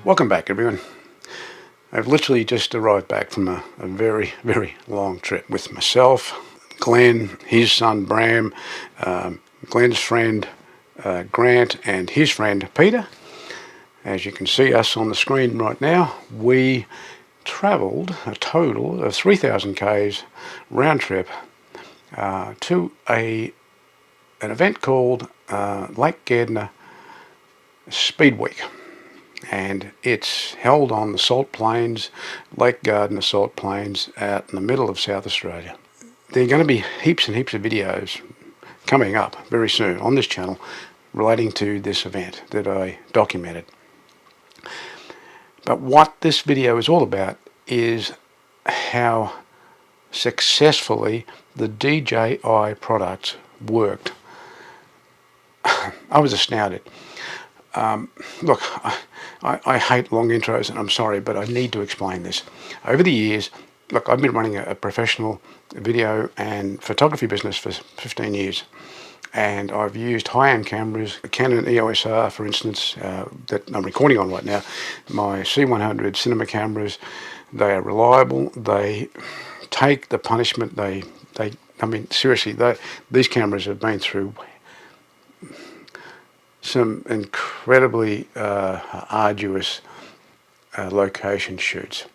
Welcome back, everyone. I've literally just arrived back from a very, very long trip with myself, Glenn, his son Bram, Glenn's friend Grant, and his friend Peter. As you can see us on the screen right now, we travelled a total of 3,000 k's round trip to an event called Lake Gairdner Speed Week. And it's held on the salt plains, Lake Gairdner salt plains out in the middle of South Australia. There are going to be heaps and heaps of videos coming up very soon on this channel relating to this event that I documented. But what this video is all about is how successfully the DJI products worked. I was astounded. Look, I hate long intros, and I'm sorry, but I need to explain this. Over the years, look, I've been running a professional video and photography business for 15 years, and I've used high-end cameras, a Canon EOS R, for instance, that I'm recording on right now, my C100 cinema cameras. They are reliable. They take the punishment. I mean, seriously, these cameras have been through some incredibly arduous location shoots.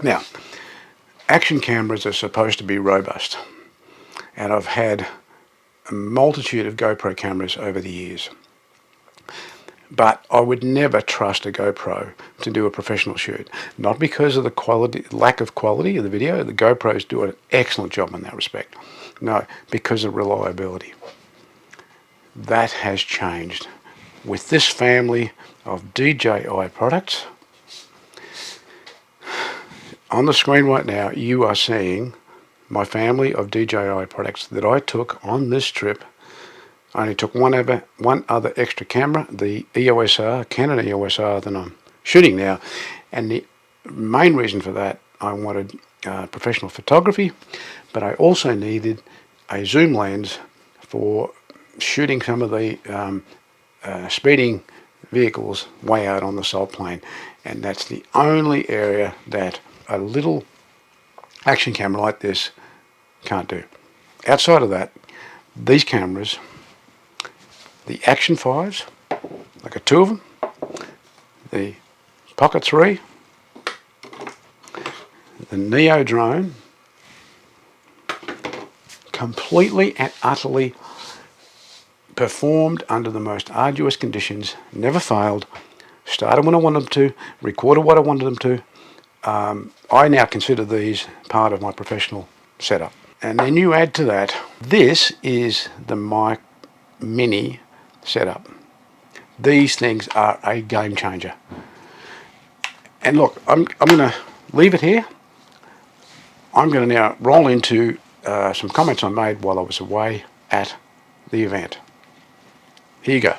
Now, action cameras are supposed to be robust, and I've had a multitude of GoPro cameras over the years, but I would never trust a GoPro to do a professional shoot. Not because of the quality, lack of quality of the video. The GoPros do an excellent job in that respect. No, because of reliability. That has changed with this family of DJI products. On the screen right now, you are seeing my family of DJI products that I took on this trip. I only took one other extra camera, the EOS R, Canon EOS R that I'm shooting now. And the main reason for that, I wanted professional photography, but I also needed a zoom lens for shooting some of the speeding vehicles way out on the salt plain. And that's the only area that a little action camera like this can't do. Outside of that, these cameras, the Action 5s, I got two of them, the Pocket 3, the Neo drone, completely and utterly performed under the most arduous conditions, never failed, started when I wanted them to, recorded what I wanted them to. I now consider these part of my professional setup. And then you add to that, this is the Mic Mini setup. These things are a game changer. And look, I'm going to leave it here. I'm going to now roll into some comments I made while I was away at the event. Here you go.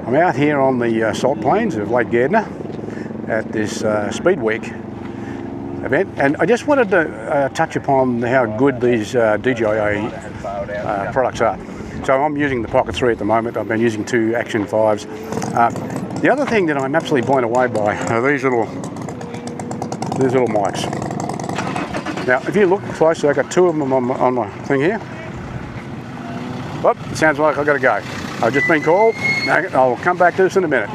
I'm out here on the salt plains of Lake Gairdner at this Speed Week event, and I just wanted to touch upon how good these DJI products are. So I'm using the Pocket 3 at the moment. I've been using two Action 5s. The other thing that I'm absolutely blown away by are these little mics. Now, if you look closely, I've got two of them on my thing here. Oh, it sounds like I've got to go. I've just been called. I'll come back to this in a minute.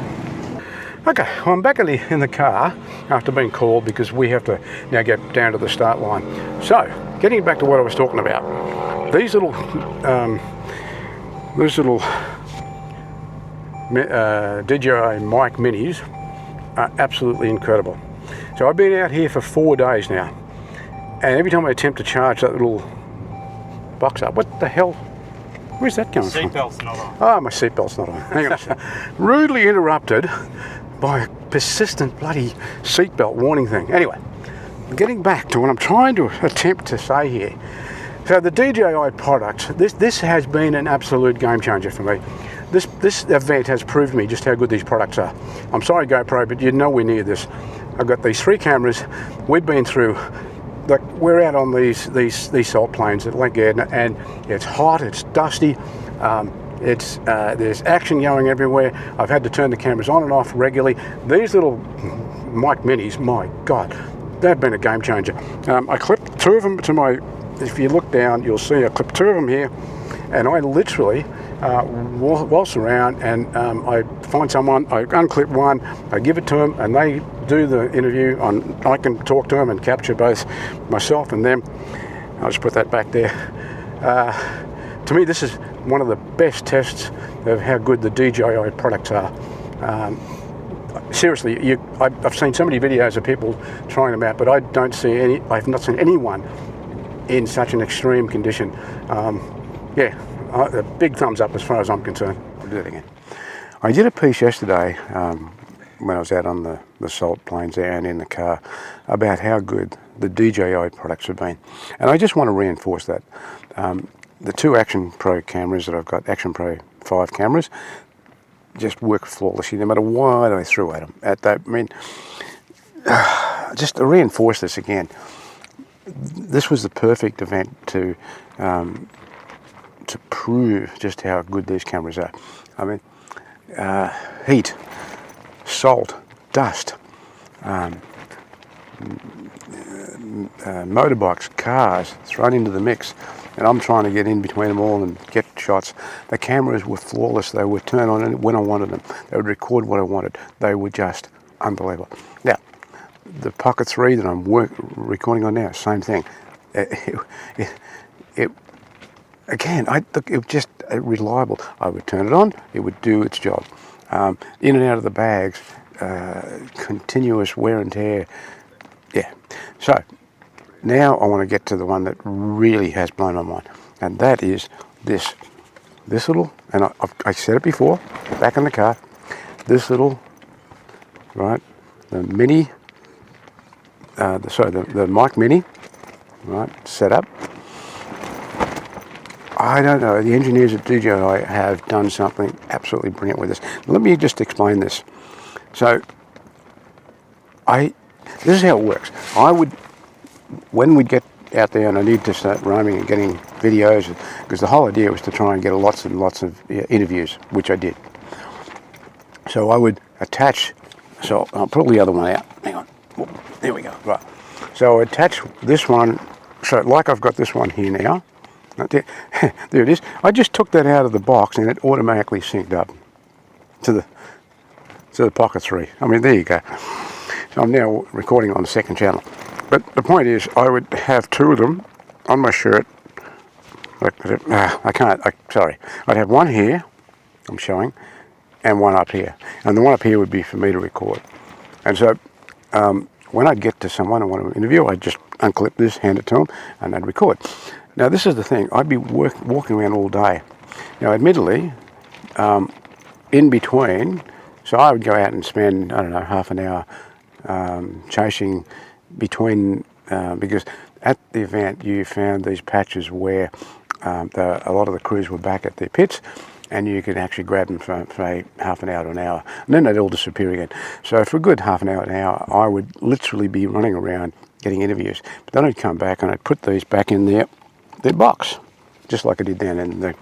Okay, well, I'm back in the car after being called because we have to now get down to the start line. So, getting back to what I was talking about, these little DJI Mic Minis are absolutely incredible. So I've been out here for 4 days now, and every time I attempt to charge that little box up, what the hell? Where's that coming from? Seatbelt's not on. Oh, my seatbelt's not on. Hang on a second. Rudely interrupted by a persistent bloody seatbelt warning thing. Anyway, getting back to what I'm trying to attempt to say here. So the DJI products, this has been an absolute game changer for me. This event has proved to me just how good these products are. I'm sorry, GoPro, but you're nowhere near this. I've got these 3 cameras. We've been through. Like, we're out on these salt plains at Lake Gairdner, and it's hot, it's dusty, It's there's action going everywhere. I've had to turn the cameras on and off regularly. These little mic minis, my God, they've been a game changer. I clipped 2 of them to my, if you look down, you'll see I clipped 2 of them here, and I literally waltz around and I find someone, I unclip one, I give it to them, and they do the interview. I can talk to them and capture both myself and them. I'll just put that back there. To me, this is one of the best tests of how good the DJI products are. Seriously, I've seen so many videos of people trying them out, but I've not seen anyone in such an extreme condition. A big thumbs up as far as I'm concerned. I'll do that again. I did a piece yesterday when I was out on the salt plains there and in the car about how good the DJI products have been. And I just want to reinforce that. The 2 Action Pro cameras that I've got, Action Pro 5 cameras, just work flawlessly no matter what I threw at them. I mean, just to reinforce this again, this was the perfect event to prove just how good these cameras are. I mean, heat, salt, dust, motorbikes, cars thrown into the mix, and I'm trying to get in between them all and get shots. The cameras were flawless. They would turn on when I wanted them. They would record what I wanted. They were just unbelievable. Now, the Pocket 3 that I'm recording on now, same thing. Again, it was just reliable. I would turn it on, it would do its job. In and out of the bags, continuous wear and tear. Yeah. So now I want to get to the one that really has blown my mind, and that is this little. And I said it before, back in the car. This little, right? The mini. The mic mini, right? Set up. I don't know, the engineers at DJI have done something absolutely brilliant with this. Let me just explain this. So, this is how it works. When we get out there and I need to start roaming and getting videos, because the whole idea was to try and get lots and lots of interviews, which I did. So I would attach, so I'll pull the other one out. Hang on, there we go, right. So I attach this one, so like I've got this one here now. There it is. I just took that out of the box and it automatically synced up to the Pocket 3. I mean, there you go. So I'm now recording on the second channel. But the point is, I would have 2 of them on my shirt. Sorry. I'd have one here, I'm showing, and one up here. And the one up here would be for me to record. And so when I'd get to someone I want to interview, I'd just unclip this, hand it to them, and they'd record. Now, this is the thing. I'd be walking around all day. Now, admittedly, in between, so I would go out and spend, I don't know, half an hour chasing between, because at the event you found these patches where a lot of the crews were back at their pits, and you could actually grab them for half an hour to an hour, and then they'd all disappear again. So for a good half an hour to an hour, I would literally be running around getting interviews. But then I'd come back and I'd put these back in their box, just like I did then. And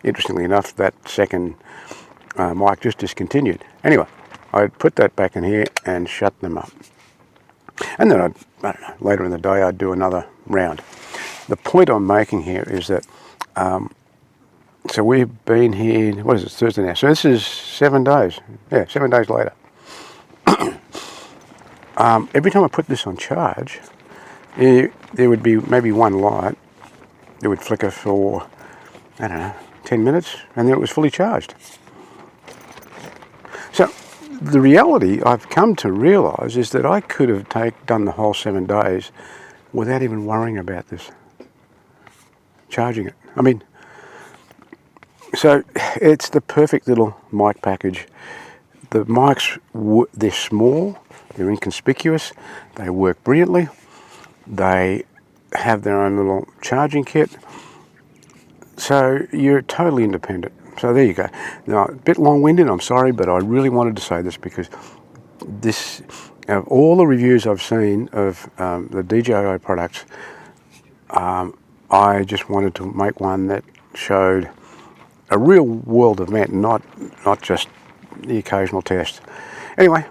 interestingly enough, that second mic just discontinued. Anyway, I'd put that back in here and shut them up. And then I don't know, later in the day I'd do another round. The point I'm making here is that, so we've been here, what is it, Thursday now? So this is 7 days. Yeah, 7 days later. Every time I put this on charge, there would be maybe one light. It would flicker for, I don't know, 10 minutes, and then it was fully charged. So the reality I've come to realise is that I could have done the whole 7 days without even worrying about this, charging it. I mean, so it's the perfect little mic package. The mics, they're small, they're inconspicuous, they work brilliantly, they have their own little charging kit, so you're totally independent. So there you go. Now, a bit long-winded, I'm sorry, but I really wanted to say this because this, of all the reviews I've seen of the DJI products, I just wanted to make one that showed a real world event, not just the occasional test. Anyway,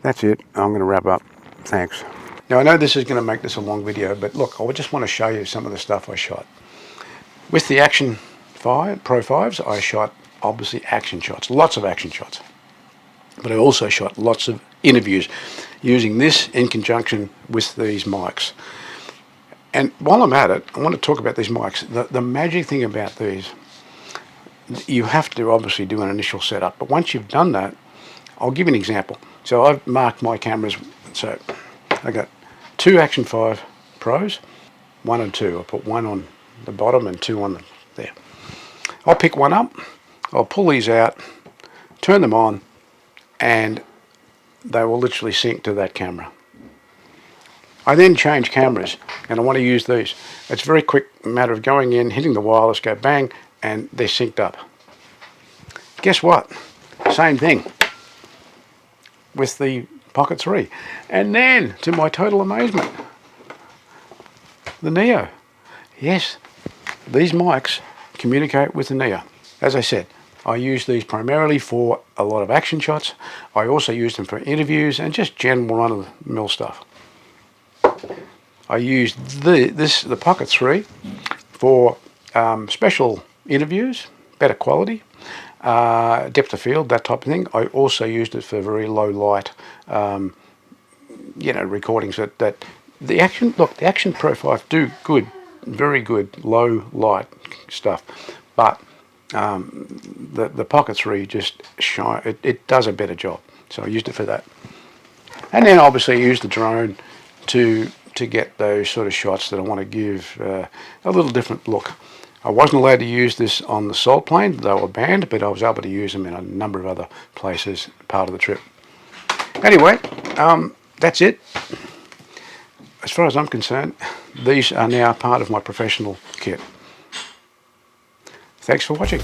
that's it. I'm going to wrap up. Thanks. Now, I know this is going to make this a long video, but look, I just want to show you some of the stuff I shot. With the Action 5, Pro 5s, I shot obviously action shots, lots of action shots. But I also shot lots of interviews using this in conjunction with these mics. And while I'm at it, I want to talk about these mics. The magic thing about these, you have to obviously do an initial setup, but once you've done that, I'll give you an example. So I've marked my cameras. So I got 2 Action 5 Pros, 1 and 2. I put 1 on the bottom and 2 on there. I'll pick one up, I'll pull these out, turn them on, and they will literally sync to that camera. I then change cameras, and I want to use these. It's a very quick matter of going in, hitting the wireless, go bang, and they're synced up. Guess what? Same thing with the Pocket 3. And then, to my total amazement, the Neo. Yes, these mics communicate with the Neo. As I said, I use these primarily for a lot of action shots. I also use them for interviews and just general run-of-the-mill stuff. I use the Pocket 3 for special interviews, better quality, depth of field, that type of thing. I also used it for very low light, recordings that the Action Pro 5 do good, very good low light stuff, but the Pocket 3 just shine. It does a better job. So I used it for that, and then obviously I used the drone to get those sort of shots that I want to give a little different look. I wasn't allowed to use this on the salt plane; they were banned, but I was able to use them in a number of other places part of the trip. Anyway, that's it. As far as I'm concerned, these are now part of my professional kit. Thanks for watching.